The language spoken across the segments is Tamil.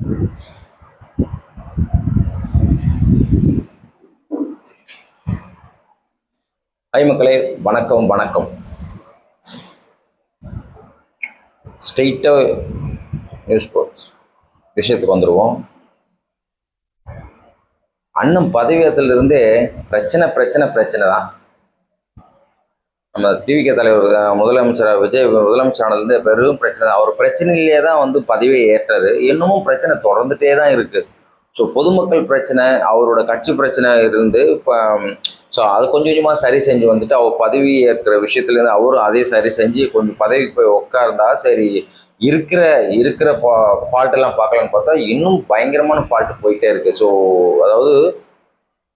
ஹாய் மக்களே, வணக்கம் வணக்கம். ஸ்ட்ரெயிட்டாக நியூஸ் விஷயத்துக்கு வந்துடுவோம். அண்ணன் பதவியேற்றலிருந்தே பிரச்சனை பிரச்சனை பிரச்சனை தான். நம்ம டிவிகே தலைவர் முதலமைச்சர் விஜய் முதலமைச்சரானதுலேருந்து பெரும் பிரச்சனை தான். அவர் பிரச்சனையிலே தான் பதவியை ஏற்றாரு. இன்னமும் பிரச்சனை தொடர்ந்துட்டே தான் இருக்குது. ஸோ பொதுமக்கள் பிரச்சனை, அவரோட கட்சி பிரச்சனை இருந்து இப்போ ஸோ அதை கொஞ்சம் கொஞ்சமாக சரி செஞ்சு அவர் பதவி ஏற்கிற விஷயத்துலேருந்து அவரும் அதே சரி செஞ்சு கொஞ்சம் பதவிக்கு போய் உட்கார்ந்தா சரி இருக்கிற ஃபால்ட்டெல்லாம் பார்க்கலான்னு பார்த்தா இன்னும் பயங்கரமான ஃபால்ட்டு போயிட்டே இருக்குது. ஸோ அதாவது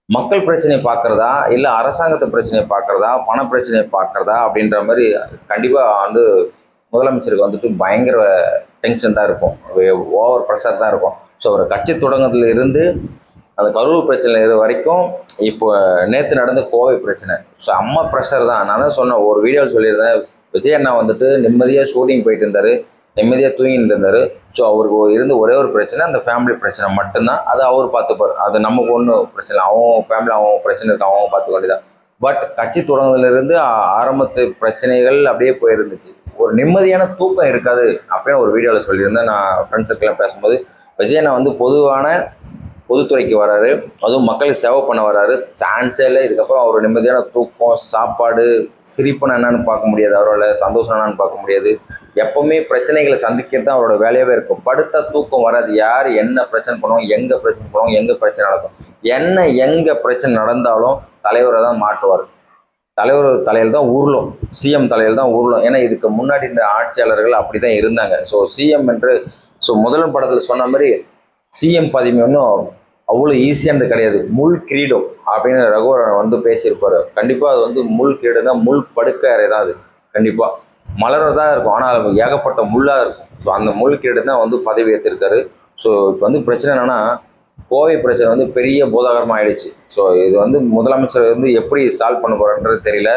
மக்கள் பிரச்சனையை பார்க்குறதா இல்லை அரசாங்கத்தை பிரச்சனையை பார்க்குறதா பண பிரச்சனையை பார்க்குறதா அப்படின்ற மாதிரி கண்டிப்பாக முதலமைச்சருக்கு பயங்கர டென்ஷன் தான் இருக்கும், ஓவர் ப்ரெஷர் தான் இருக்கும். ஸோ அவர் கட்சி தொடங்குறதுல இருந்து அந்த கரூர் பிரச்சனை வரைக்கும் இப்போ நேற்று நடந்த கோவை பிரச்சனை செம்ம ப்ரெஷர் தான். நான் தான் சொன்னேன், ஒரு வீடியோவில் சொல்லியிருந்தேன், விஜய் அண்ணா நிம்மதியாக ஷூட்டிங் போயிட்டு இருந்தார், நிம்மதியாக தூங்கிட்டு இருந்தார். ஸோ அவருக்கு இருந்த ஒரே ஒரு பிரச்சனை அந்த ஃபேமிலி பிரச்சனை மட்டும்தான். அதை அவர் பார்த்துப்பார், அது நமக்கு ஒன்றும் பிரச்சனை, அவன் ஃபேமிலி அவன் பிரச்சனை இருக்கு, அவன் பார்த்துக்க வேண்டியதான். பட் கட்சி தொடங்குறதுலேருந்து ஆரம்பத்து பிரச்சனைகள் அப்படியே போயிருந்துச்சு. ஒரு நிம்மதியான தூக்கம் இருக்காது அப்படின்னு ஒரு வீடியோவில் சொல்லியிருந்தேன். நான் ஃப்ரெண்ட்ஸுக்கெல்லாம் பேசும்போது விஜய் அண்ணா பொதுத்துறைக்கு வராரு, அதுவும் மக்களுக்கு சேவை பண்ண வராரு, சான்ஸே இல்லை. இதுக்கப்புறம் அவர் நிம்மதியான தூக்கம், சாப்பாடு, சிரிப்புன்னு என்னன்னு பார்க்க முடியாது, அவரோட சந்தோஷம் என்னன்னு பார்க்க முடியாது. எப்பவுமே பிரச்சனைகளை சந்திக்கிறது தான் அவரோட வேலையாகவே இருக்கும். படுத்தா தூக்கம் வராது. யார் என்ன பிரச்சனை பண்ணுவோம், எங்கே பிரச்சனை பண்ணுவோம், எங்கே பிரச்சனை நடக்கும், எங்கே பிரச்சனை நடந்தாலும் தலைவரை தான் மாட்டுவார். தலைவர் தலையில் தான் ஊர்லும், சிஎம் தலையில் தான் ஊர்லும். ஏன்னா இதுக்கு முன்னாடி இந்த ஆட்சியாளர்கள் அப்படி தான் இருந்தாங்க. ஸோ சிஎம் என்று முதல் படத்தில் சொன்ன மாதிரி சிஎம் பதவி ஒன்றும் அவ்வளோ ஈஸியானது கிடையாது. முள் கிரீடம் அப்படின்னு ரகுவரன் பேசியிருப்பார். கண்டிப்பாக அது முள் கிரீடம் தான், முள் படுக்கை அறை தான். அது கண்டிப்பாக மலர்தான் இருக்கும், ஆனால் ஏகப்பட்ட முள்ளாக இருக்கும். ஸோ அந்த முள் கிரீடம் தான் பதவி ஏற்றிருக்காரு. ஸோ இப்போ பிரச்சனை என்னன்னா, கோவை பிரச்சனை பெரிய பூதாகரமாக ஆயிடுச்சு. ஸோ இது முதலமைச்சர் எப்படி சால்வ் பண்ண போறன்றது தெரியல.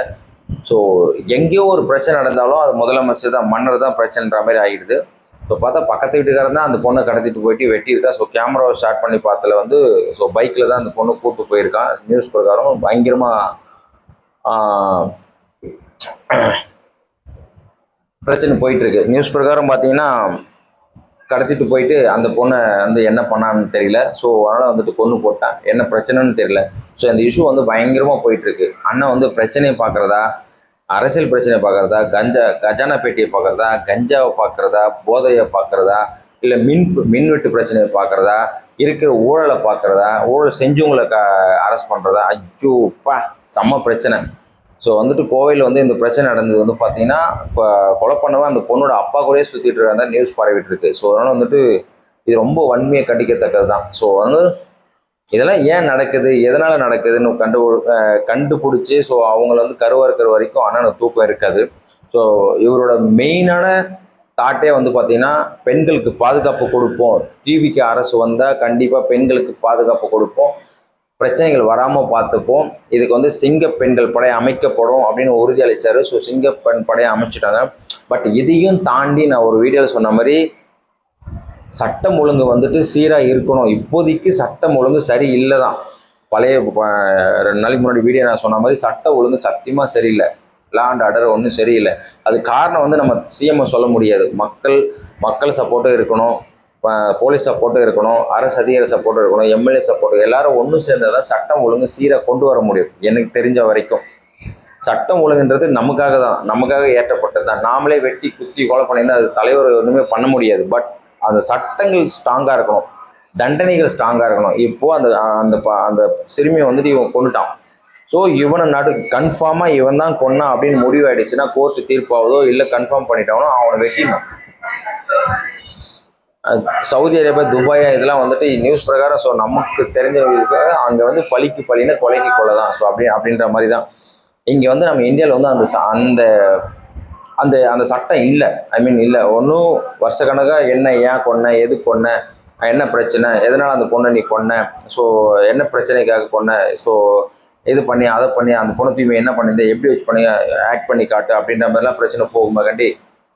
ஸோ எங்கேயோ ஒரு பிரச்சனை நடந்தாலும் அது முதலமைச்சர் தான், மன்னர் தான் பிரச்சனைன்ற மாதிரி ஆகிடுது. ஸோ பார்த்தா பக்கத்து வீட்டுக்காரன் தான் அந்த பொண்ணை கடத்திட்டு போயிட்டு வெட்டியிருக்கா. ஸோ கேமராவை ஸ்டார்ட் பண்ணி பார்த்தல ஸோ பைக்கில் தான் அந்த பொண்ணு கூப்பிட்டு போயிருக்கான். நியூஸ் பிரகாரம் பயங்கரமாக பிரச்சனை போயிட்டுருக்கு. நியூஸ் பிரகாரம் பார்த்தீங்கன்னா கடத்திட்டு போயிட்டு அந்த பொண்ணை என்ன பண்ணான்னு தெரியல. ஸோ அதனால் கொன்று போட்டான். என்ன பிரச்சனைன்னு தெரியல. ஸோ இந்த இஷ்யூ பயங்கரமாக போயிட்டுருக்கு. அண்ணன் பிரச்சனையை பார்க்குறதா, அரசியல் பிரச்சனையை பார்க்குறதா, கஜானா பேட்டியை பார்க்குறதா, கஞ்சாவை பார்க்குறதா, போதையை பார்க்குறதா, இல்லை மின்வெட்டு பிரச்சனையை பார்க்குறதா, இருக்கிற ஊழலை பார்க்குறதா, ஊழல் செஞ்சவங்களை அரெஸ்ட் பண்ணுறதா, அஜோப்பா செம்ம பிரச்சனை. ஸோ கோவையில் இந்த பிரச்சனை நடந்தது பார்த்தீங்கன்னா, இப்போ கொலை பண்ணவன் அந்த பொண்ணோட அப்பா கூடயே சுற்றிட்டு இருந்தால் நியூஸ் பரவிட்டு இருக்கு. ஸோ அதனால் இது ரொம்ப வன்மையை கண்டிக்கத்தக்கது தான். ஸோ இதெல்லாம் ஏன் நடக்குது, எதனால் நடக்குதுன்னு கண்டுபிடிச்சி ஸோ அவங்கள கருவாக இருக்கிற வரைக்கும் அண்ணனுக்கு தூக்கம் இருக்காது. ஸோ இவரோட மெயினான தாட்டே பார்த்தீங்கன்னா, பெண்களுக்கு பாதுகாப்பு கொடுப்போம், டிவிக்கு அரசு வந்தால் கண்டிப்பாக பெண்களுக்கு பாதுகாப்பு கொடுப்போம், பிரச்சனைகள் வராமல் பார்த்துப்போம், இதுக்கு சிங்க பெண்கள் படை அமைக்கப்படும் அப்படின்னு உறுதி அளித்தார். ஸோ சிங்க பெண் படையை அமைச்சிட்டாங்க. பட் இதையும் தாண்டி நான் ஒரு வீடியோவில் சொன்ன மாதிரி சட்டம் ஒழுங்கு சீராக இருக்கணும். இப்போதைக்கு சட்டம் ஒழுங்கு சரி இல்லை தான். பழைய 2 நாளைக்கு முன்னாடி வீடியோ நான் சொன்ன மாதிரி சட்ட ஒழுங்கு சத்தியமாக சரியில்லை. லா அண்ட் ஆர்டர் ஒன்றும் சரியில்லை. அது காரணம் நம்ம சிஎம்ஐ சொல்ல முடியாது. மக்கள் சப்போர்ட்டும் இருக்கணும், போலீஸ் சப்போர்ட்டும் இருக்கணும், அரசு அதிகாரி சப்போர்ட்டும் இருக்கணும், எம்எல்ஏ சப்போர்ட் எல்லாரும் ஒன்று சேர்ந்தால் தான் சட்டம் ஒழுங்கு சீராக கொண்டு வர முடியும். எனக்கு தெரிஞ்ச வரைக்கும் சட்டம் ஒழுங்குன்றது நமக்காக ஏற்றப்பட்டது தான். நாமளே வெட்டி குத்தி கொலை பண்ணியிருந்தால் அது தலைவர் ஒன்றுமே பண்ண முடியாது. பட் அந்த சட்டங்கள் ஸ்ட்ராங்காக இருக்கணும், தண்டனைகள் ஸ்ட்ராங்காக இருக்கணும். இப்போது அந்த சிறுமியை இவன் கொண்டுட்டான். ஸோ இவனை கன்ஃபார்மாக இவன் தான் கொன்னான் அப்படின்னு முடிவாயிடுச்சுன்னா கோர்ட்டு தீர்ப்பாவதோ இல்லை கன்ஃபார்ம் பண்ணிட்டானோ அவனை வெட்டிடணும். சவுதி அரேபியா, துபாயா இதெல்லாம் நியூஸ் பிரகாரம் ஸோ நமக்கு தெரிஞ்சவங்களுக்கு அங்கே பழிக்கு பழினா கொலைக்கு கொலை தான். ஸோ அப்படின்ற மாதிரி தான் இங்கே நம்ம இந்தியாவில் அந்த அந்த அந்த சட்டம் இல்லை. இல்லை, ஒன்றும் வருஷக்கணக்காக என்ன ஏன் கொன்ன, எது கொன்ன, என்ன பிரச்சனை, எதனால் அந்த பொண்ணை நீ கொன்ன, ஸோ என்ன பிரச்சனைக்காக கொன்ன, ஸோ இது பண்ணி அதை பண்ணி அந்த பொண்ணை தூய்மை என்ன பண்ணியிருந்தேன், எப்படி வச்சு பண்ணி ஆக்ட் பண்ணி காட்டு அப்படின்ற மாதிரிலாம் பிரச்சனை போகும்போது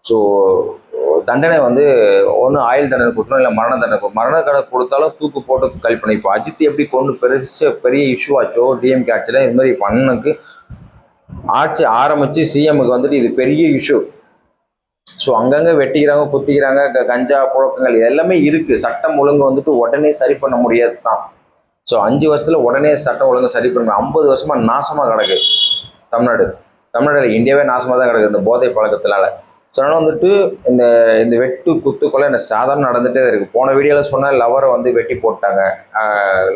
ஸோ தண்டனை வந்து ஒன்று ஆயுள் தண்டனை கொடுக்கணும், இல்லை மரண தண்டனை. மரண தண்டனை கொடுத்தாலும் தூக்கு போட்டு கழிப்பணும். இப்போ அஜித் எப்படி கொண்டு பெரிய இஷ்யூ ஆச்சோ டிஎம்கே ஆட்சியில், இது மாதிரி பண்ணனுக்கு ஆட்சி ஆரம்பித்து சிஎம்முக்கு வந்துட்டு இது பெரிய இஷ்யூ. ஸோ அங்கங்கே வெட்டிக்கிறாங்க, குத்திக்கிறாங்க, கஞ்சா புழக்கங்கள் எல்லாமே இருக்குது. சட்டம் ஒழுங்கு வந்துட்டு உடனே சரி பண்ண முடியாது தான். ஸோ 5 வருஷத்தில் உடனே சட்டம் ஒழுங்கு சரி பண்ண 50 வருஷமாக நாசமாக கிடக்கு தமிழ்நாடு இந்தியாவே நாசமாக தான் கிடக்குது இந்த போதை பழக்கத்தினால. ஸோ அதனால் வந்துட்டு இந்த இந்த வெட்டு குத்துக்கொலை எனக்கு சாதாரண நடந்துகிட்டே இருக்குது. போன வீடியோவில் சொன்னால் லவரை வந்து வெட்டி போட்டாங்க.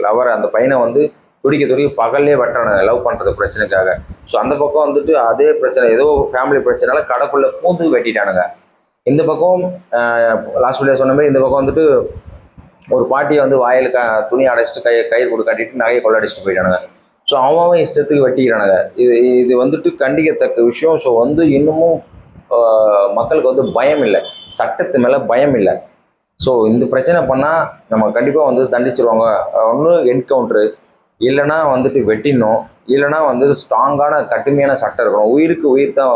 லவரை அந்த பையனை வந்து துடிக்க பகல்லே வெட்டுறானுங்க லவ் பண்ணுறது பிரச்சனைக்காக. ஸோ அந்த பக்கம் வந்துட்டு அதே பிரச்சனை, ஏதோ ஃபேமிலி பிரச்சனைனால கடைக்குள்ளே பூந்து வெட்டிட்டானுங்க. இந்த பக்கம் லாஸ்ட் வீடியோ சொன்ன மாதிரி இந்த பக்கம் வந்துட்டு ஒரு பாட்டியை வந்து வாயில் துணி அடைச்சிட்டு கயிறு போட்டு கட்டிட்டு நகையை கொள்ளடிச்சிட்டு போயிட்டானுங்க. ஸோ அவன் இஷ்டத்துக்கு வெட்டிக்கிறானுங்க. இது வந்துட்டு கண்டிக்கத்தக்க விஷயம். ஸோ வந்து இன்னமும் மக்களுக்கு வந்து பயம் இல்லை, சட்டத்து மேலே பயம் இல்லை. ஸோ இந்த பிரச்சனை பண்ணால் நம்ம கண்டிப்பாக வந்து தண்டிச்சிருவாங்க. ஒன்று என்கவுண்ட்ரு, இல்லைனா வந்துட்டு வெட்டிடணும், இல்லைனா வந்து ஸ்ட்ராங்கான கடுமையான சட்டம் இருக்கணும். உயிருக்கு உயிர் தான்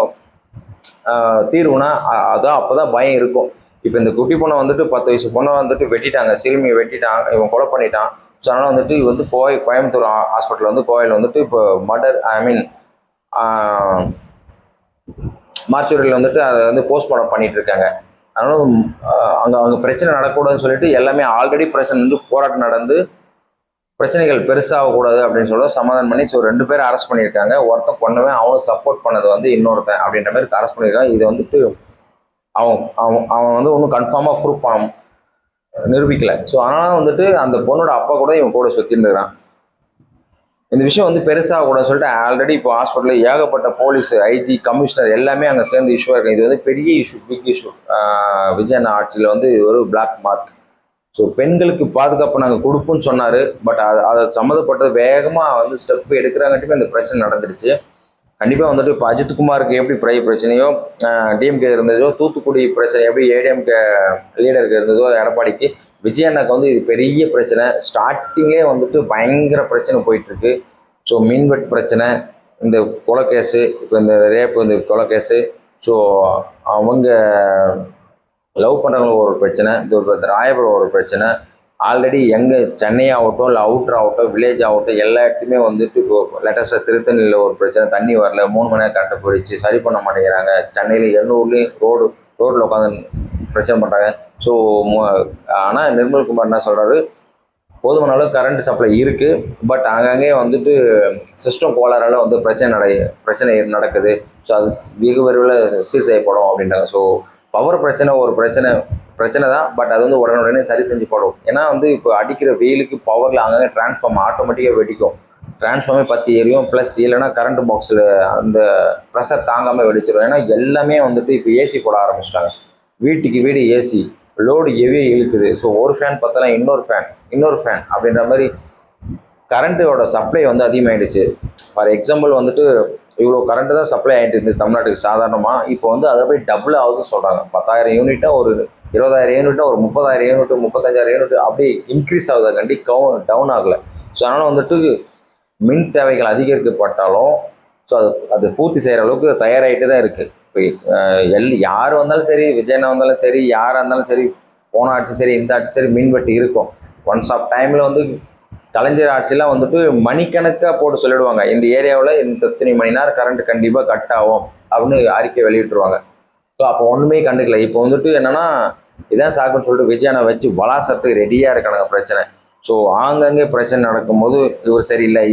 தீர்வுனா அதான், அப்போ தான் பயம் இருக்கும். இப்போ இந்த குட்டி பொண்ணை வந்துட்டு 10 வயசு பொண்ணை வந்துட்டு வெட்டிட்டாங்க, சிறுமியை வெட்டிட்டான், இவன் கொலை பண்ணிட்டான். ஸோ அதனால் வந்துட்டு வந்து கோயம்புத்தூர் ஹாஸ்பிட்டலில் வந்து கோயில் வந்துட்டு இப்போ மார்ச்சுரியில் வந்துட்டு அதை வந்து போஸ்ட்மார்ட்டம் பண்ணிட்டு இருக்காங்க. அதனால அங்கே பிரச்சனை நடக்கூடாதுன்னு சொல்லிட்டு எல்லாமே ஆல்ரெடி பிரச்சனை வந்து போராட்டம் நடந்து பிரச்சனைகள் பெருசாகக்கூடாது அப்படின்னு சொல்ல சமாதானம் பண்ணி ஸோ 2 பேரும் அரெஸ்ட் பண்ணியிருக்காங்க. ஒருத்தன் கொண்டவன் அவனும் சப்போர்ட் பண்ணது வந்து இன்னொருத்தன் அப்படின்ற மாதிரி அரெஸ்ட் பண்ணியிருக்காங்க. இது வந்துட்டு அவன் வந்து ஒன்றும் கன்ஃபார்மாக ப்ரூஃப் நிரூபிக்கலை. ஸோ அதனால வந்துட்டு அந்த பொண்ணோட அப்பா கூட இவன் கூட சுற்றிருந்துக்கிறான். இந்த விஷயம் வந்து பெருசாகக்கூடாதுன்னு சொல்லிட்டு ஆல்ரெடி இப்போ ஹாஸ்பிட்டலில் ஏகப்பட்ட போலீஸ், ஐஜி, கமிஷனர் எல்லாமே அங்கே சேர்ந்து இஷ்யூவாக இருக்குது. இது வந்து பெரிய இஷ்யூ, பிக் இஷ்யூ. விஜய் அண்ணா ஆட்சியில் வந்து இது ஒரு பிளாக் மார்க். ஸோ பெண்களுக்கு பாதுகாப்பு நாங்கள் கொடுப்போம்னு சொன்னார். பட் அதை சம்மந்தப்பட்டது வேகமாக வந்து ஸ்டெப் எடுக்கிறாங்கட்டுமே இந்த பிரச்சனை நடந்துடுச்சு. கண்டிப்பாக வந்துட்டு இப்போ அஜித்குமாருக்கு எப்படி பிரச்சனையோ டிஎம்கே இருந்ததோ, தூத்துக்குடி பிரச்சனை எப்படி ஏடிஎம்கே லீடருக்கு இருந்ததோ எடப்பாடிக்கு, விஜய் அண்ணாக்கு வந்து இது பெரிய பிரச்சனை. ஸ்டார்டிங்கே வந்துட்டு பயங்கர பிரச்சனை போயிட்டுருக்கு. ஸோ மின்வெட் பிரச்சனை, இந்த கொலை கேஸு, இப்போ இந்த ரேப்பு, இந்த கொலை கேஸு, ஸோ அவங்க லவ் பண்ணுறவங்களுக்கு ஒரு பிரச்சனை, இந்த ராயபுரம் ஒரு பிரச்சனை. ஆல்ரெடி எங்கே சென்னை ஆகட்டும், இல்லை அவுட்ரு ஆகட்டும், வில்லேஜ் ஆகட்டும், எல்லா இடத்துலையுமே வந்துட்டு இப்போ லேட்டஸ்ட்டாக திருத்தணியில் ஒரு பிரச்சனை, தண்ணி வரல, 3 மணி நேரம் கரெக்டாக போயிடுச்சு, சரி பண்ண மாட்டேங்கிறாங்க. சென்னையில் 700 ரோட்டில் உட்காந்து பிரச்சனை பண்ணுறாங்க. ஸோ ஆனால் நிர்மல்குமார் என்ன சொல்கிறாரு, போதுமான அளவு கரண்ட் சப்ளை இருக்குது, பட் அங்கங்கே வந்துட்டு சிஸ்டம் கோளாறால் வந்து பிரச்சனை நடக்குது. ஸோ அது வெகு விரைவில் சீர் செய்யப்படும் அப்படின்றாங்க. ஸோ பவர் பிரச்சனை ஒரு பிரச்சனை தான், பட் அது வந்து உடனே சரி செஞ்சு போடும். ஏன்னா வந்து இப்போ அடிக்கிற வெயிலுக்கு பவரில் அங்கங்கே டிரான்ஸ்ஃபார்ம் ஆட்டோமேட்டிக்காக வெடிக்கும். டிரான்ஸ்ஃபார்மே 10 எரியும், ப்ளஸ் இல்லைனா கரண்ட் பாக்ஸில் அந்த ப்ரெஷர் தாங்காமல் வெடிச்சிடும். ஏன்னா எல்லாமே வந்துட்டு இப்போ ஏசி போட ஆரம்பிச்சிட்டாங்க. வீட்டுக்கு வீடு ஏசி, லோடு ஹெவியாக இழுக்குது. ஸோ ஒரு ஃபேன் பார்த்தலாம் இன்னொரு ஃபேன் அப்படின்ற மாதிரி கரண்ட்டோட சப்ளை வந்து அதிகமாகிடுச்சு. ஃபார் எக்ஸாம்பிள் வந்துட்டு இவ்வளோ கரண்ட்டு தான் சப்ளை ஆகிட்டு இருந்துச்சு தமிழ்நாட்டுக்கு சாதாரணமாக. இப்போ வந்து அதை போய் டபுள் ஆகுதுன்னு சொல்கிறாங்க. 10,000 யூனிட்டாக ஒரு 20,000 யூனிட்டாக ஒரு 30,000 யூனிட், 35,000 யூனிட் அப்படி இன்க்ரீஸ் ஆகுதாண்டி டவுன் ஆகலை. ஸோ அதனால் வந்துட்டு மின் தேவைகள் அதிகரிக்கப்பட்டாலும் ஸோ அது பூர்த்தி செய்கிற அளவுக்கு தயாராகிட்டு தான் இருக்குது. இப்போ யார் வந்தாலும் சரி, விஜயண்ணா வந்தாலும் சரி, யாராக இருந்தாலும் சரி, போன ஆட்சி சரி, இந்த ஆட்சி சரி, மின்வெட்டு இருக்கும். ஒன்ஸ் ஆஃப் டைமில் வந்து கலைஞர் ஆட்சியெலாம் வந்துட்டு மணிக்கணக்காக போட்டு சொல்லிடுவாங்க, இந்த ஏரியாவில் இந்த இத்தனை மணி நேரம் கரண்ட் கண்டிப்பாக கட் ஆகும் அப்படின்னு அறிக்கை வெளியிட்டுருவாங்க. ஸோ அப்போ ஒன்றுமே கண்டுக்கல. இப்போ வந்துட்டு என்னென்னா இதான் சாக்குன்னு சொல்லிட்டு விஜயனை வச்சு வளாசத்துக்கு ரெடியாக இருக்கானுங்க பிரச்சனை. ஸோ ஆங்கங்கே பிரச்சனை நடக்கும்போது இவர் சரியில்லை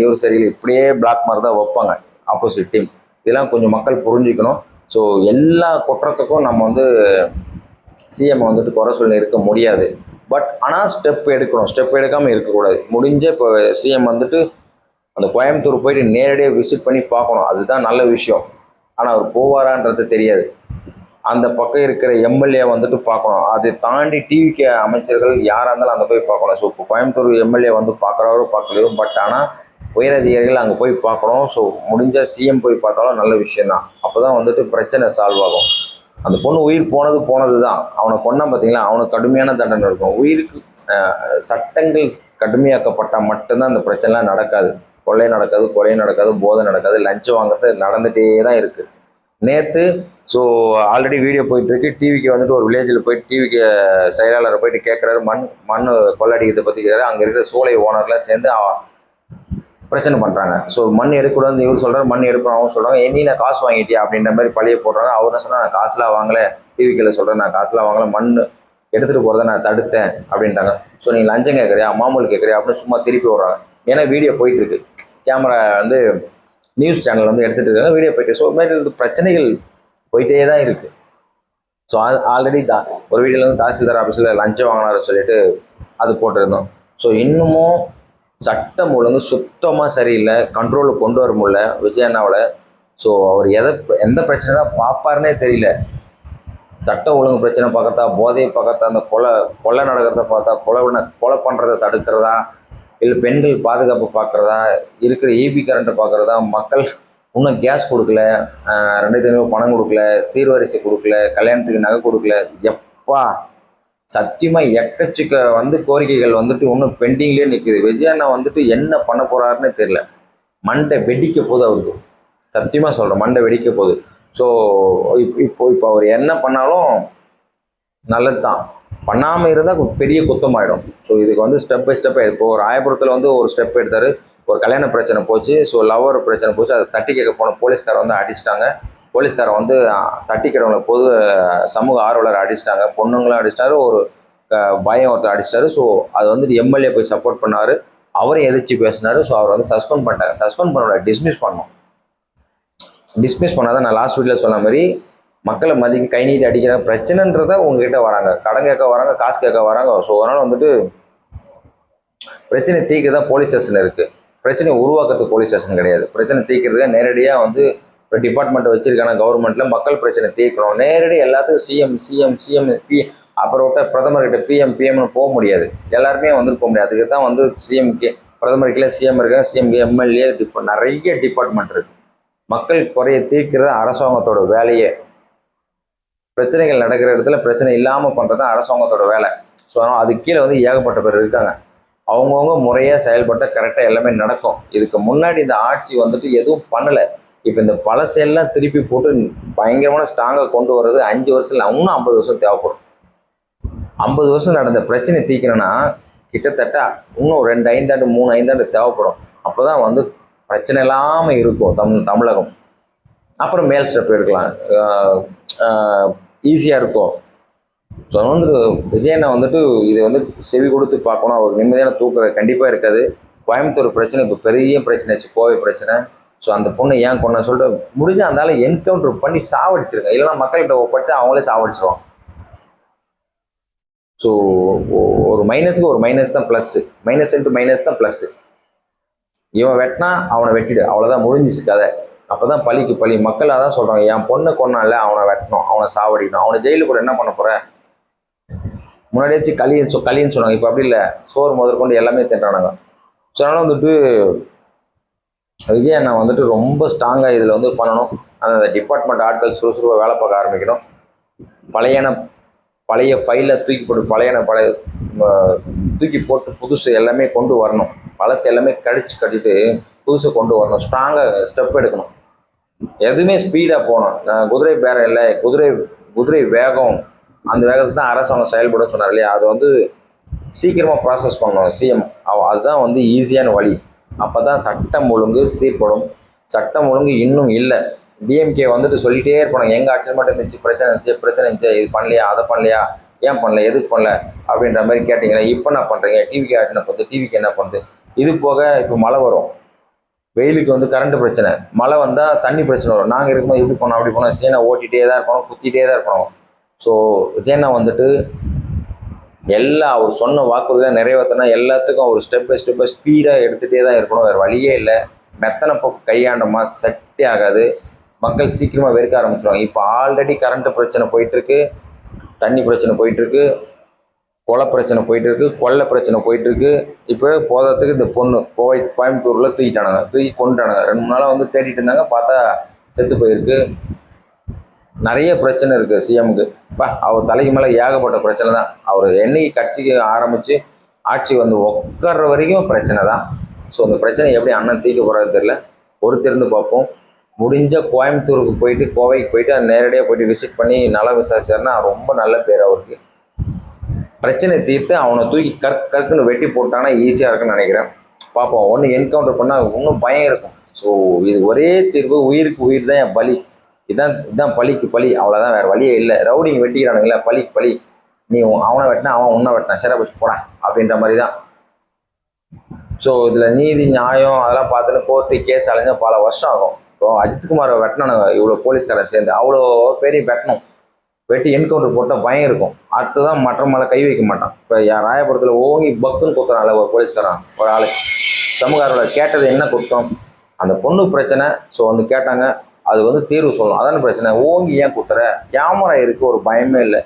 இப்படியே பிளாக் மார்க் தான் வைப்பாங்க ஆப்போசிட் டீம். இதெல்லாம் கொஞ்சம் மக்கள் புரிஞ்சுக்கணும். ஸோ எல்லா குற்றத்துக்கும் நம்ம வந்து சிஎம் வந்துட்டு குறை சொல்லி இருக்க முடியாது. பட் ஆனால் ஸ்டெப் எடுக்காமல் இருக்கக்கூடாது. முடிஞ்ச இப்போ சிஎம் வந்துட்டு அந்த கோயம்புத்தூர் போயிட்டு நேரடியாக விசிட் பண்ணி பார்க்கணும், அதுதான் நல்ல விஷயம். ஆனால் அவர் போவாரான்றது தெரியாது. அந்த பக்கம் இருக்கிற எம்எல்ஏ வந்துட்டு பார்க்கணும். அதை தாண்டி டிவிக்கு அமைச்சர்கள் யாராக இருந்தாலும் அங்கே போய் பார்க்கணும். ஸோ இப்போ கோயம்புத்தூர் எம்எல்ஏ வந்து பார்க்குறாரோ பார்க்கலையோ, பட் ஆனால் உயரதிகாரிகள் அங்கே போய் பார்க்கணும். ஸோ முடிஞ்சால் சிஎம் போய் பார்த்தாலும் நல்ல விஷயந்தான். அப்போ தான் வந்துட்டு பிரச்சனை சால்வ் ஆகும். அந்த பொண்ணு உயிர் போனது தான். அவனை கொண்டான் பார்த்தீங்களா, அவனுக்கு கடுமையான தண்டனை இருக்கும். உயிருக்கு சட்டங்கள் கடுமையாக்கப்பட்டால் மட்டும்தான் அந்த பிரச்சனைலாம் நடக்காது. கொலை நடக்காது, போதை நடக்காது, லஞ்சம் வாங்குறது நடந்துகிட்டே தான் இருக்குது. நேற்று ஸோ ஆல்ரெடி வீடியோ போயிட்டுருக்கு. டிவிக்கு வந்துட்டு ஒரு வில்லேஜில் போயிட்டு டிவிக்கு செயலாளரை போயிட்டு கேட்குறாரு, மண் கொள்ளடிக்கிறதை பற்றி கேட்குறாரு. அங்கே இருக்கிற சோலை ஓனர்லாம் சேர்ந்து பிரச்சனை பண்ணுறாங்க. ஸோ மண் எடுக்கக்கூடாதுன்னு இவர் சொல்கிறார், மண் எடுக்கணும் அவங்க சொல்கிறாங்க. நான் காசு வாங்கிட்டியா அப்படின்ற மாதிரி பழிய போடுறாங்க. அவர் என்ன சொன்னால், நான் காசுலாம் வாங்கலை, டிவிக்கில் சொல்கிறேன், நான் காசுலாம் வாங்கலை, மண் எடுத்துகிட்டு போகிறத நான் தடுத்தேன் அப்படின்ட்டாங்க. ஸோ நீங்கள் லஞ்சம் கேட்குறியா, மாமூல் கேட்குறியா அப்படின்னு சும்மா திருப்பி விடுறாங்க. ஏன்னா வீடியோ போயிட்டுருக்கு, கேமரா வந்து நியூஸ் சேனல் வந்து எடுத்துகிட்டு இருக்காங்க, வீடியோ போயிட்டு. ஸோ இது மாதிரி பிரச்சனைகள் போயிட்டே தான் இருக்குது. ஸோ ஆல்ரெடி ஒரு வீடியோவில் வந்து தாசில்தார் ஆஃபீஸில் லஞ்சம் வாங்கினாரு சொல்லிட்டு அது போட்டிருந்தோம். ஸோ இன்னமும் சட்டம் ஒழுங்கு சுத்தமாக சரியில்லை, கண்ட்ரோலுக்கு கொண்டு வர முடியல விஜய் அண்ணாவில். ஸோ அவர் எந்த பிரச்சனை தான் பார்ப்பாருன்னே தெரியல. சட்டம் ஒழுங்கு பிரச்சனை பார்க்கறதா, போதையை பார்க்கறதா, அந்த கொலை நடக்கிறத பார்த்தா, கொலை பண்ணுறதை தடுக்கிறதா, இல்லை பெண்கள் பாதுகாப்பு பார்க்குறதா, இருக்கிற ஈபி கரண்ட்டை பார்க்குறதா, மக்கள் இன்னும் கேஸ் கொடுக்கல, 2500 பணம் கொடுக்கல, சீர்வரிசை கொடுக்கல, கல்யாணத்துக்கு நகை கொடுக்கல. எப்பா சத்தியமாக எக்கச்சக்க வந்து கோரிக்கைகள் வந்துட்டு இன்னும் பெண்டிங்லேயே நிற்குது. விஜய் அண்ணா வந்துட்டு என்ன பண்ண போகிறாருன்னு தெரியல. மண்டை வெடிக்க போகுது அவருக்கு, சத்தியமாக சொல்கிறேன், மண்டை வெடிக்க போகுது. ஸோ இப்போ அவர் என்ன பண்ணாலும் நல்லது தான், பண்ணாமல் இருந்தால் பெரிய குத்தமாயிடும். ஸோ இதுக்கு வந்து ஸ்டெப் பை ஸ்டெப். இப்போ ஒரு ராயபுரத்தில் வந்து ஒரு ஸ்டெப் எடுத்தார், ஒரு கல்யாண பிரச்சனை போச்சு, ஸோ லவ்வர் பிரச்சனை போச்சு, அதை தட்டி கேட்க போன போலீஸ்காரை வந்து அடிச்சிட்டாங்க. போலீஸ்காரை வந்து தட்டிக்கிறவங்களை பொது சமூக ஆர்வலர் அடிச்சிட்டாங்க, பொண்ணுங்களும் அடிச்சிட்டாரு, ஒரு பயம் ஒருத்தர் அடிச்சிட்டாரு. ஸோ அது வந்துட்டு எம்எல்ஏ போய் சப்போர்ட் பண்ணார், அவரையும் எதிர்த்து பேசினார். ஸோ அவர் வந்து சஸ்பெண்ட் பண்ணிட்டாங்க. சஸ்பெண்ட் பண்ணோட டிஸ்மிஸ் பண்ணோம். டிஸ்மிஸ் பண்ணாதான் நான் லாஸ்ட் வீட்டில் சொன்ன மாதிரி மக்களை மதிக்க கை நீட்டி அடிக்கிற பிரச்சனைன்றத உங்ககிட்ட வராங்க, கடன் கேட்க வராங்க, காசு கேட்க வராங்க. ஸோ அதனால் வந்துட்டு பிரச்சனை தீர்க்க தான் போலீஸ் ஸ்டேஷன் இருக்குது, பிரச்சனையை உருவாக்குறது போலீஸ் ஸ்டேஷன் கிடையாது. பிரச்சனை தீர்க்கிறதுக்கு நேரடியாக வந்து ஒரு டிபார்ட்மெண்ட் வச்சிருக்காங்க கவர்மெண்ட்டில், மக்கள் பிரச்சனை தீர்க்கணும். நேரடியாக எல்லாத்துக்கும் சிஎம் அப்புறம் விட்ட பிரதமர்கிட்ட பிஎம்னு போக முடியாது, எல்லாருமே வந்துட்டு போக முடியாது. அதுக்கு தான் வந்து சிஎம்கே, பிரதமருக்குள்ள சிஎம் இருக்காங்க, சிஎம்கே எம்எல்ஏ நிறைய டிபார்ட்மெண்ட் இருக்குது. மக்கள் குறைய தீர்க்கிறது அரசாங்கத்தோட வேலையே. பிரச்சனைகள் நடக்கிற இடத்துல பிரச்சனை இல்லாமல் பண்ணுறது தான் அரசாங்கத்தோட வேலை. ஸோ அதனால் அதுக்கு கீழே வந்து ஏகப்பட்ட பேர் இருக்காங்க, அவங்கவுங்க முறையாக செயல்பட்ட கரெக்டாக எல்லாமே நடக்கும். இதுக்கு முன்னாடி இந்த ஆட்சி வந்துட்டு எதுவும் பண்ணலை. இப்போ இந்த பழசெல்லாம் திருப்பி போட்டு பயங்கரமான ஸ்ட்ராங்காக கொண்டு வர்றது 5 வருஷம் இல்லை, இன்னும் 50 வருஷம் தேவைப்படும். 50 வருஷம் நடந்த பிரச்சனை தீர்க்கணும்னா கிட்டத்தட்ட இன்னும் 2 ஐந்தாண்டு 3 ஐந்தாண்டு தேவைப்படும். அப்போ தான் வந்து பிரச்சனை இல்லாமல் இருக்கும் தமிழகம். அப்புறம் மேல் ஸ்டெப் எடுக்கலாம், ஈஸியாக இருக்கும். ஸோ வந்து விஜயண்ணா வந்துட்டு இதை வந்து செவி கொடுத்து பார்க்கணும். ஒரு நிம்மதியான தூக்கம் கண்டிப்பாக இருக்காது. கோயம்புத்தூர் பிரச்சனை இப்போ பெரிய பிரச்சனை ஆச்சு, கோவை பிரச்சனை. ஸோ அந்த பொண்ணை ஏன் கொண்டு சொல்லிட்டு முடிஞ்சால் அந்தால என்கவுண்டர் பண்ணி சாவடிச்சிருங்க, இல்லைன்னா மக்கள்கிட்ட ஒப்படைச்சா அவங்களே சாவடிச்சிருவாங்க. ஸோ ஒரு மைனஸுக்கு ஒரு மைனஸ் தான் ப்ளஸ்ஸு, மைனஸ் இன்ட்டு மைனஸ் தான் ப்ளஸ்ஸு. இவன் வெட்டினா அவனை வெட்டிடு, அவ்வளோதான், முடிஞ்சிச்சு கதை. அப்போ தான் பழிக்கு பழி. மக்கள் அதான் சொல்கிறாங்க, என் பொண்ணை கொன்னால அவனை வெட்டணும், அவனை சாவடிக்கணும், அவனை ஜெயிலு கூட என்ன பண்ண போகிறேன். முன்னாடியாச்சு களின்னு சொன்னாங்க, இப்போ அப்படி இல்லை, சோறு முதற்கொண்டு எல்லாமே தின்றானாங்க. ஸோ அதனால் வந்துட்டு விஜய் அண்ணா வந்துட்டு ரொம்ப ஸ்ட்ராங்காக இதில் வந்து பண்ணணும். அந்த டிபார்ட்மெண்ட் ஆட்கள் சுறுசுறுப்பாக வேலை பார்க்க ஆரம்பிக்கணும். பழைய ஃபைலை தூக்கி போட்டு புதுசு எல்லாமே கொண்டு வரணும். பழசு எல்லாமே கட்டிட்டு புதுசை கொண்டு வரணும். ஸ்ட்ராங்காக ஸ்டெப் எடுக்கணும். எதுவுமே ஸ்பீடாக போகணும். குதிரை பேரம் இல்லை, குதிரை வேகம், அந்த வேகத்துக்கு தான் அரசாங்கம் செயல்பட சொன்னார் இல்லையா, அது வந்து சீக்கிரமாக ப்ராசஸ் பண்ணணும் சிஎம். அதுதான் வந்து ஈஸியான வழி. அப்போ தான் சட்டம் ஒழுங்கு சீர்படும். சட்டம் ஒழுங்கு இன்னும் இல்லை. டிஎம்கே வந்துட்டு சொல்லிகிட்டே இருப்பாங்க, எங்கள் ஆட்சி மட்டும் இருந்துச்சு, பிரச்சனை இருந்துச்சு, இது பண்ணலையா, அதை பண்ணலையா, ஏன் பண்ணல, எதுக்கு பண்ணல அப்படின்ற மாதிரி கேட்டிங்களா. இப்போ என்ன பண்ணுறீங்க, டிவிக்கு ஆட்டின பண்ணுது, டிவிக்கு என்ன பண்ணுது. இது போக இப்போ மழை வரும், வெயிலுக்கு வந்து கரண்ட் பிரச்சனை, மழை வந்தால் தண்ணி பிரச்சனை வரும். நாங்கள் இருக்கும்போது இப்படி போனோம் அப்படி போனோம், சீனை ஓட்டிகிட்டே தான் இருக்கணும், குத்திகிட்டே தான் இருக்கணும். ஸோ விஜயண்ணா வந்துட்டு அவர் சொன்ன வாக்குறுதியாக நிறைவேற்றினா எல்லாத்துக்கும் ஒரு ஸ்டெப் பை ஸ்பீடாக எடுத்துகிட்டே தான் இருக்கணும், வேறு வழியே இல்லை. மெத்தனை போக்கு கையாண்டமா சக்தி ஆகாது, மக்கள் சீக்கிரமாக வெறுக்க ஆரம்பிச்சிடுவாங்க. இப்போ ஆல்ரெடி கரண்ட்டு பிரச்சனை போயிட்டுருக்கு, தண்ணி பிரச்சனை போயிட்டுருக்கு, கொலை பிரச்சனை போயிட்டுருக்கு, கொள்ளை பிரச்சனை போயிட்டுருக்கு. இப்போ போதத்துக்கு இந்த பொண்ணு கோயம்புத்தூரில் தூக்கி கொண்டுட்டானுங்க. 2-3 நாளாக வந்து தேடிட்டு இருந்தாங்க, பார்த்தா செத்து போயிருக்கு. நிறைய பிரச்சனை இருக்குது சிஎம்க்கு. அவர் தலைக்கு மேலே ஏகப்பட்ட பிரச்சனை தான். அவர் என்னைக்கு கட்சிக்கு ஆரம்பித்து ஆட்சி வந்து உட்கார்ற வரைக்கும் பிரச்சனை தான். ஸோ அந்த பிரச்சனை எப்படி அண்ணன் தீர்க்க போகிறது தெரியல, பொறுத்திருந்து பார்ப்போம். முடிஞ்ச கோயம்புத்தூருக்கு போயிட்டு கோவைக்கு போயிட்டு அது நேரடியாக போயிட்டு விசிட் பண்ணி நலம் விசாரிச்சாருன்னா ரொம்ப நல்ல பேர் அவருக்கு. பிரச்சனை தீர்த்து அவனை தூக்கி கற்குன்னு வெட்டி போட்டாங்கன்னா ஈஸியாக இருக்குன்னு நினைக்கிறேன். பார்ப்போம். ஒன்று என்கவுண்டர் பண்ணால் இன்னும் பயம் இருக்கும். ஸோ இது ஒரே தீர்வு, உயிருக்கு உயிர் தான் என் பலி. இதுதான் பலிக்கு பலி, அவ்வளோதான், வேறு வழியே இல்லை. ரவுடிங்க வெட்டிக்கிறானுங்களே, பலிக்கு பலி. நீ அவனை வெட்டினா அவன் உன்னை வெட்டினா சரி போச்சு போடா அப்படின்ற மாதிரி தான். ஸோ இதில் நீதி நியாயம் அதெல்லாம் பார்த்துட்டு கோர்ட்டு கேஸ் அலைஞ்ச பல வருஷம் ஆகும். இப்போ அஜித்குமாரை வெட்டினானுங்க இவ்வளோ போலீஸ்காரன் சேர்ந்து, அவ்வளோ பேரையும் வெட்டணும். வெட்டி என்கவுண்டர் போட்டால் பயம் இருக்கும். அடுத்ததான் மற்ற மேலே கை வைக்க மாட்டான். இப்போ ராயபுரத்தில் ஓங்கி பக்குன்னு கொடுக்குறான்ல ஒரு போலீஸ்காரன் ஒரு ஆளு, சமூகாரோட கேட்டது என்ன குற்றம், அந்த பொண்ணு பிரச்சனை. ஸோ வந்து கேட்டாங்க, அது வந்து தீர்வு சொல்லணும், அதான பிரச்சனை. ஓங்கி ஏன் குத்துற, கேமரா இருக்குது, ஒரு பயமே இல்லை.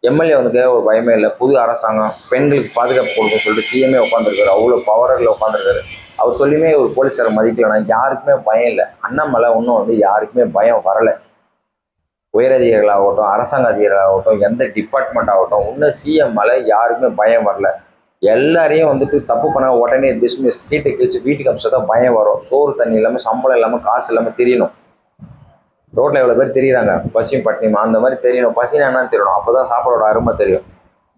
எம்எல்ஏ வந்து ஒரு பயமே இல்லை. புது அரசாங்கம் பெண்களுக்கு பாதுகாப்பு கொடுக்குன்னு சொல்லிட்டு சிஎம்ஏ உட்காந்துருக்காரு, அவ்வளோ பவரில் உட்காந்துருக்காரு. அவர் சொல்லியுமே ஒரு போலீஸ்காரர் மதிக்கலைன்னா யாருக்குமே பயம் இல்லை. அண்ணன் மேலே இன்னும் வந்து யாருக்குமே பயம் வரலை. உயரதிகாரிகளாகட்டும், அரசாங்க அதிகாரிகளாகட்டும், எந்த டிபார்ட்மெண்ட் ஆகட்டும், இன்னும் சிஎம் மேலே யாருக்குமே பயம் வரல. எல்லாரையும் வந்துட்டு தப்பு பண்ண உடனே டிஸ்மிஸ், சீட்டை கிழிச்சு வீட்டுக்கு அமிச்சா தான் பயம் வரும். சோறு தண்ணி இல்லாமல், சம்பளம் இல்லாமல், காசு இல்லாமல் தெரியணும். ரோட்டில் எவ்வளோ பேர் தெரியுறாங்க பசியும் பட்டினியுமா, அந்த மாதிரி தெரியணும். பசினா என்னன்னு தெரியணும், அப்போ தான் சாப்பாடோட அருமை தெரியும்.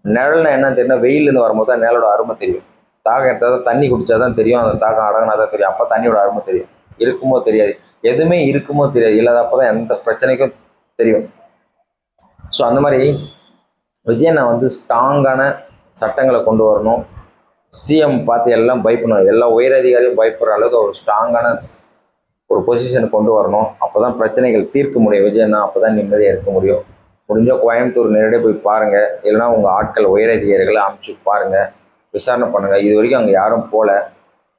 நிழல்னா என்னன்னு தெரியணும், வெயிலேருந்து வரும்போது தான் நிழலோட அருமை தெரியும். தாகம் எடுத்தால் தான் தண்ணி குடித்தா தான் தெரியும், அந்த தாகம் அடங்கினா தான் தெரியும். அப்போ தண்ணியோட அருமை தெரியும். இருக்குமோ தெரியாது, எதுவுமே இருக்குமோ தெரியாது, இல்லாதப்போ தான் எந்த பிரச்சனைக்கும் தெரியும். ஸோ அந்த மாதிரி விஜயண்ணா வந்து ஸ்ட்ராங்கான சட்டங்களை கொண்டு வரணும். சிஎம் பார்த்து எல்லாம் பயப்படணும், எல்லா உயரதிகாரியும் பயப்படுற அளவுக்கு ஒரு ஸ்ட்ராங்கான ஒரு பொசிஷனை கொண்டு வரணும். அப்போ தான் பிரச்சனைகள் தீர்க்க முடியும். விஜயண்ணா அப்போ தான் நிம்மதியாக இருக்க முடியும். முடிஞ்சால் கோயம்புத்தூர் நேரடியாக போய் பாருங்கள், இல்லைனா உங்கள் ஆட்கள் உயரதிகாரிகளை அனுப்பிச்சு பாருங்கள், விசாரணை பண்ணுங்கள். இது வரைக்கும் அங்கே யாரும் போகல.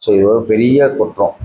ஸோ இது ஒரு பெரிய குற்றம்.